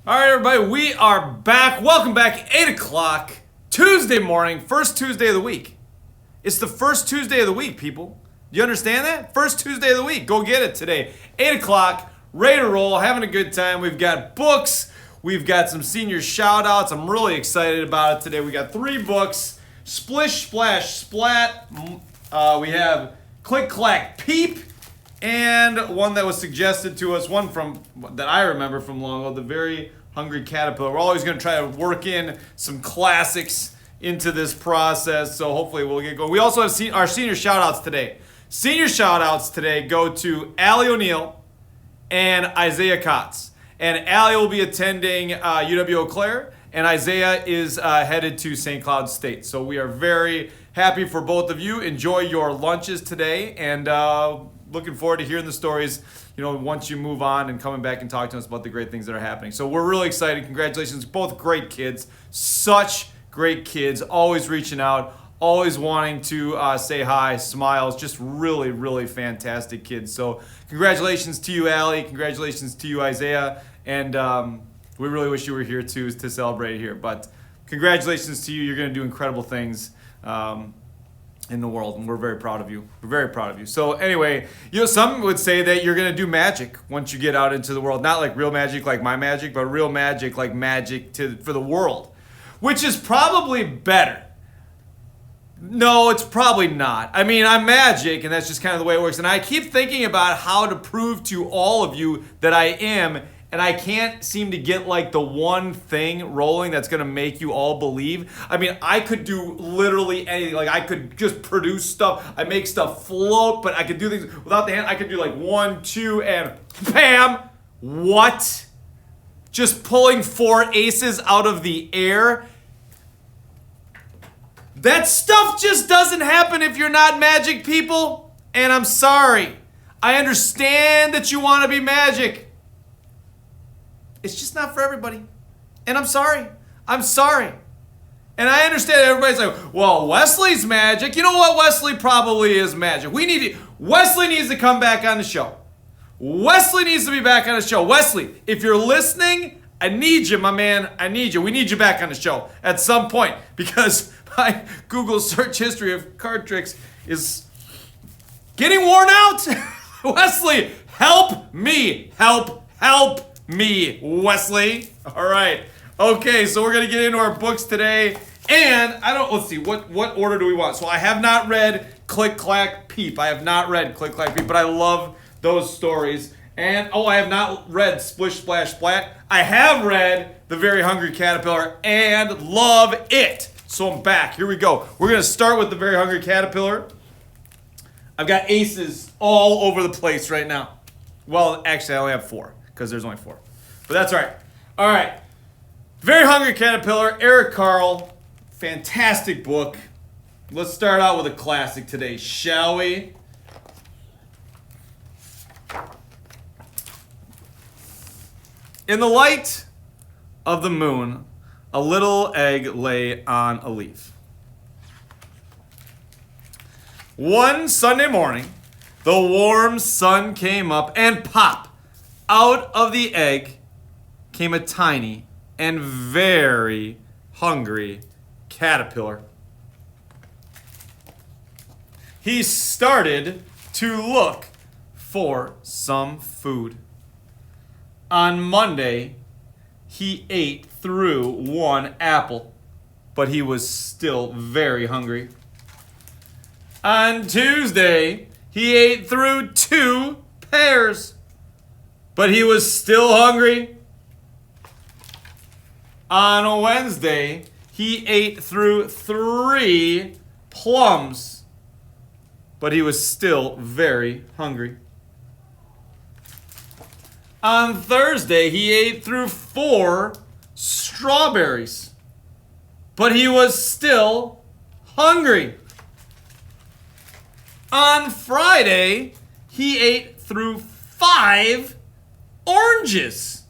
All right, everybody, we are back. Welcome back. 8 o'clock, Tuesday morning, first Tuesday of the week. It's the first Tuesday of the week, people. Do you understand that? First Tuesday of the week. Go get it today. 8 o'clock, ready to roll, having a good time. We've got books. We've got some senior shout-outs. I'm really excited about it today. We got 3 books. Splish, Splash, Splat. We have Click, Clack, Peep. And one that was suggested to us, one from that I remember from long ago, The Very Hungry Caterpillar. We're always going to try to work in some classics into this process, so hopefully we'll get going. We also have our senior shout-outs today. Senior shout-outs today go to Allie O'Neill and Isaiah Kotz. And Allie will be attending UW Eau Claire, and Isaiah is headed to St. Cloud State. So we are very happy for both of you. Enjoy your lunches today, and looking forward to hearing the stories, once you move on and coming back and talking to us about the great things that are happening. So we're really excited. Congratulations. Both great kids. Such great kids. Always reaching out. Always wanting to say hi, smiles. Just really, really fantastic kids. So congratulations to you, Allie. Congratulations to you, Isaiah. And we really wish you were here, too, to celebrate here. But congratulations to you. You're going to do incredible things in the world, and we're very proud of you. We're very proud of you. So anyway, some would say that you're going to do magic once you get out into the world. Not like real magic like my magic, but real magic like magic for the world, which is probably better. No, it's probably not. I mean, I'm magic, and that's just kind of the way it works. And I keep thinking about how to prove to all of you that I am, and I can't seem to get like the one thing rolling that's going to make you all believe. I mean, I could do literally anything. Like, I could just produce stuff. I make stuff float, but I could do things without the hand. I could do like 1, 2, and bam! What? Just pulling 4 aces out of the air? That stuff just doesn't happen if you're not magic, people. And I'm sorry. I understand that you want to be magic. It's just not for everybody. And I'm sorry. I'm sorry. And I understand everybody's like, well, Wesley's magic. You know what? Wesley probably is magic. Wesley needs to come back on the show. Wesley needs to be back on the show. Wesley, if you're listening, I need you, my man. I need you. We need you back on the show at some point, because my Google search history of card tricks is getting worn out. Wesley, help me. Help me, Wesley. All right. Okay, so we're going to get into our books today. And let's see, what order do we want? So I have not read Click, Clack, Peep. I have not read Click, Clack, Peep, but I love those stories. And, I have not read Splish, Splash, Splat. I have read The Very Hungry Caterpillar and love it. So I'm back. Here we go. We're going to start with The Very Hungry Caterpillar. I've got aces all over the place right now. Well, actually, I only have 4. Because there's only 4. But that's all right. All right. Very Hungry Caterpillar, Eric Carle. Fantastic book. Let's start out with a classic today, shall we? In the light of the moon, a little egg lay on a leaf. One Sunday morning, the warm sun came up, and pop! Out of the egg came a tiny and very hungry caterpillar. He started to look for some food. On Monday, he ate through 1 apple, but he was still very hungry. On Tuesday, he ate through 2 pears, but he was still hungry. On Wednesday, he ate through 3 plums, but he was still very hungry. On Thursday, he ate through 4 strawberries, but he was still hungry. On Friday, he ate through 5 oranges,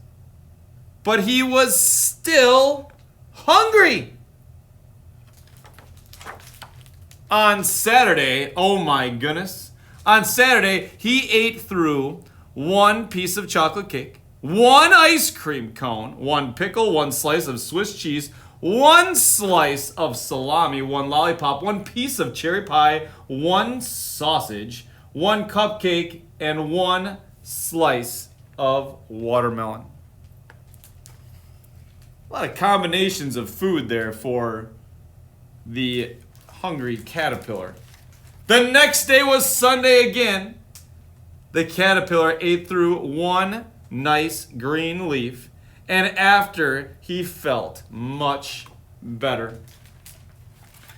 but he was still hungry. On Saturday, oh my goodness, on Saturday, he ate through 1 piece of chocolate cake, one ice cream cone, one pickle, one slice of Swiss cheese, one slice of salami, one lollipop, one piece of cherry pie, one sausage, one cupcake, and one slice of watermelon. A lot of combinations of food there for the hungry caterpillar. The next day was Sunday again. The caterpillar ate through one nice green leaf, and after he felt much better.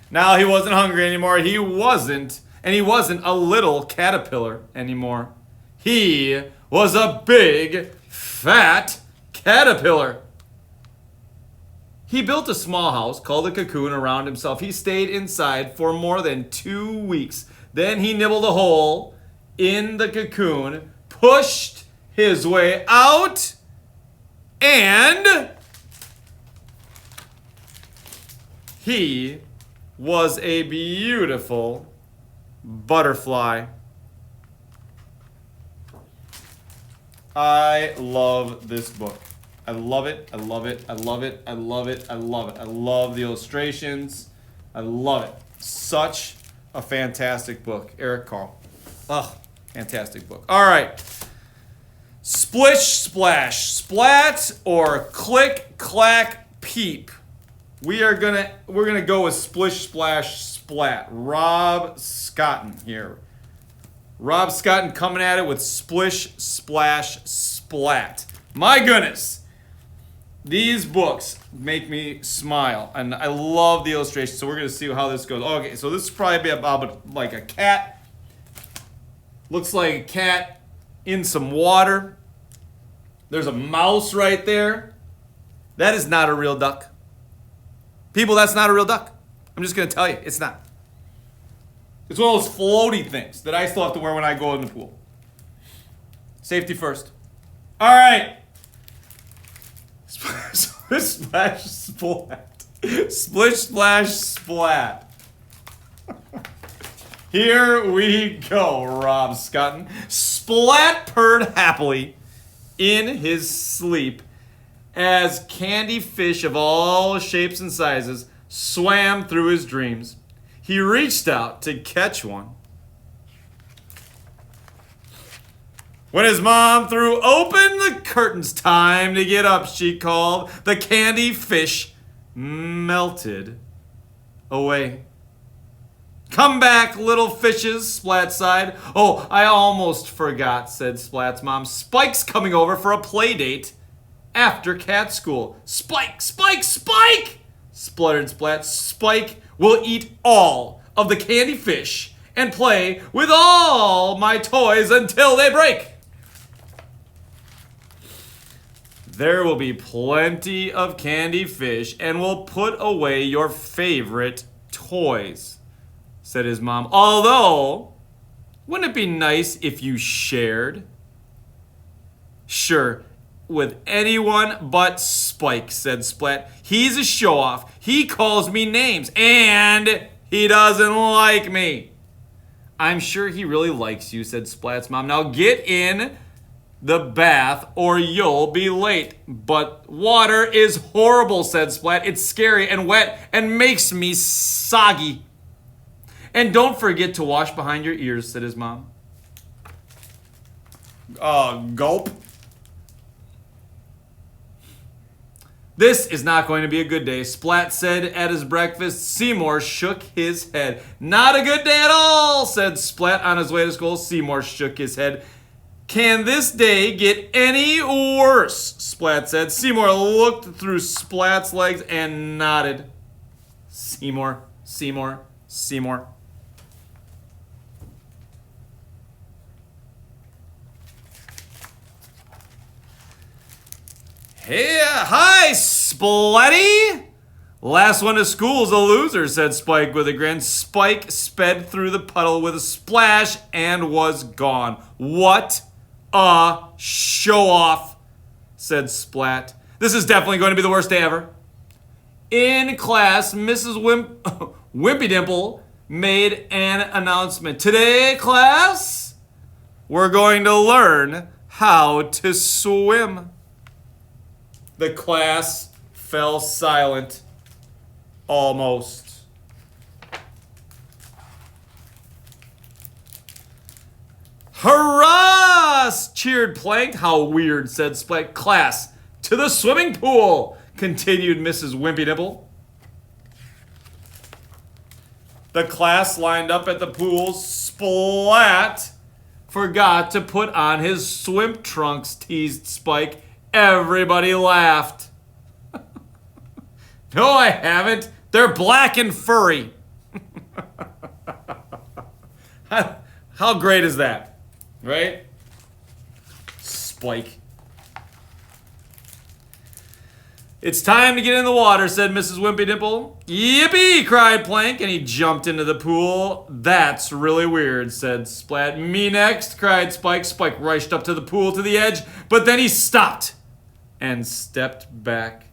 Now he wasn't hungry anymore. He wasn't a little caterpillar anymore. He was a big, fat caterpillar. He built a small house called a cocoon around himself. He stayed inside for more than 2 weeks. Then he nibbled a hole in the cocoon, pushed his way out, and he was a beautiful butterfly. I love this book. I love it. I love it. I love it. I love it. I love it. I love the illustrations. I love it. Such a fantastic book. Eric Carle. Ugh, fantastic book. All right. Splish, splash, splat, or click, clack, peep. We're gonna go with splish, splash, splat. Rob Scotton here. Rob Scotton coming at it with splish, splash, splat. My goodness. These books make me smile, and I love the illustrations, so we're going to see how this goes. Okay, so this is probably about like a cat. Looks like a cat in some water. There's a mouse right there. That is not a real duck. People, that's not a real duck. I'm just going to tell you, it's not. It's one of those floaty things that I still have to wear when I go in the pool. Safety first. All right. Splish, splash, splat. Splish, splash, splat. Here we go, Rob Scotton. Splat purred happily in his sleep as candy fish of all shapes and sizes swam through his dreams. He reached out to catch one. When his mom threw open the curtains, time to get up, she called. The candy fish melted away. Come back, little fishes, Splat sighed. Oh, I almost forgot, said Splat's mom. Spike's coming over for a play date after cat school. Spike, Spike, Spike, spluttered Splat. Spike will eat all of the candy fish and play with all my toys until they break. There will be plenty of candy fish, and we'll put away your favorite toys, said his mom. Although, wouldn't it be nice if you shared? Sure, with anyone but Spike, said Splat. He's a show-off. He calls me names, and he doesn't like me. I'm sure he really likes you, said Splat's mom. Now get in the bath or you'll be late. But water is horrible, said Splat. It's scary and wet and makes me soggy. And don't forget to wash behind your ears, said his mom. Gulp. This is not going to be a good day, Splat said at his breakfast. Seymour shook his head. Not a good day at all, said Splat on his way to school. Seymour shook his head. Can this day get any worse? Splat said. Seymour looked through Splat's legs and nodded. Seymour, Seymour, Seymour. Hey, hi, Splatty! Last one to school's a loser, said Spike with a grin. Spike sped through the puddle with a splash and was gone. What a show-off, said Splat. This is definitely going to be the worst day ever. In class, Mrs. Wimpy Dimple made an announcement. Today, class, we're going to learn how to swim. The class fell silent. Almost. Hurrah! Cheered Plank. How weird, said Spike. Class, to the swimming pool, continued Mrs. Wimpy Nipple. The class lined up at the pool. Splat forgot to put on his swim trunks, teased Spike. Everybody laughed. No, I haven't. They're black and furry. How great is that? Right? Spike. It's time to get in the water, said Mrs. Wimpy Dimple. Yippee, cried Plank, and he jumped into the pool. That's really weird, said Splat. Me next, cried Spike. Spike rushed up to the pool to the edge, but then he stopped and stepped back.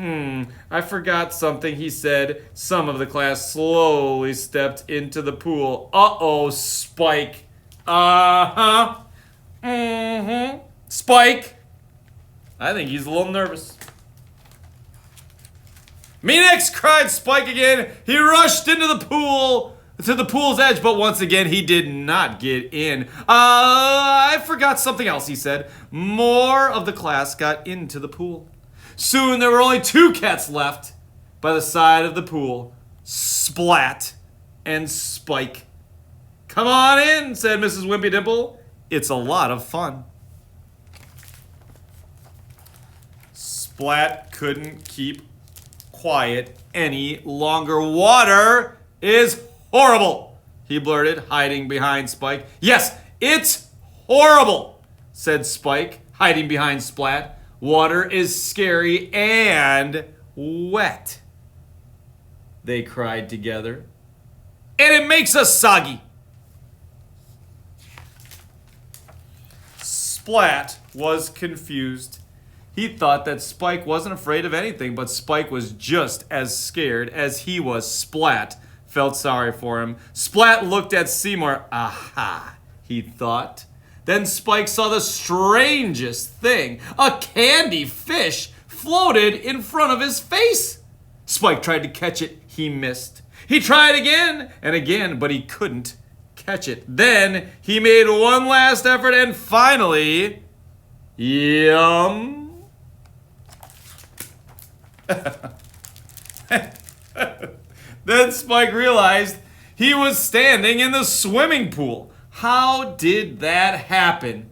I forgot something, he said. Some of the class slowly stepped into the pool. Uh-oh, Spike. Uh-huh. Spike. I think he's a little nervous. Me next, cried Spike again. He rushed into the pool, to the pool's edge, but once again, he did not get in. I forgot something else, he said. More of the class got into the pool. Soon there were only 2 cats left by the side of the pool, Splat and Spike. Come on in, said Mrs. Wimpy Dimple. It's a lot of fun. Splat couldn't keep quiet any longer. Water is horrible, he blurted, hiding behind Spike. Yes, it's horrible, said Spike, hiding behind Splat. Water is scary and wet, they cried together. And it makes us soggy. Splat was confused. He thought that Spike wasn't afraid of anything, but Spike was just as scared as he was. Splat felt sorry for him. Splat looked at Seymour. Aha, he thought. Then Spike saw the strangest thing. A candy fish floated in front of his face. Spike tried to catch it. He missed. He tried again and again, but he couldn't catch it. Then he made one last effort and finally, yum. Then Spike realized he was standing in the swimming pool. How did that happen?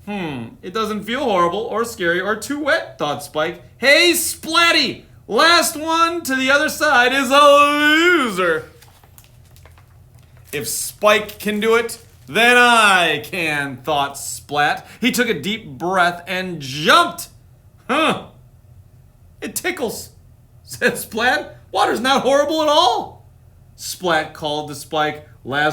It doesn't feel horrible or scary or too wet, thought Spike. Hey, Splatty! Last one to the other side is a loser. If Spike can do it, then I can, thought Splat. He took a deep breath and jumped. It tickles, said Splat. Water's not horrible at all. Splat called to Spike. Last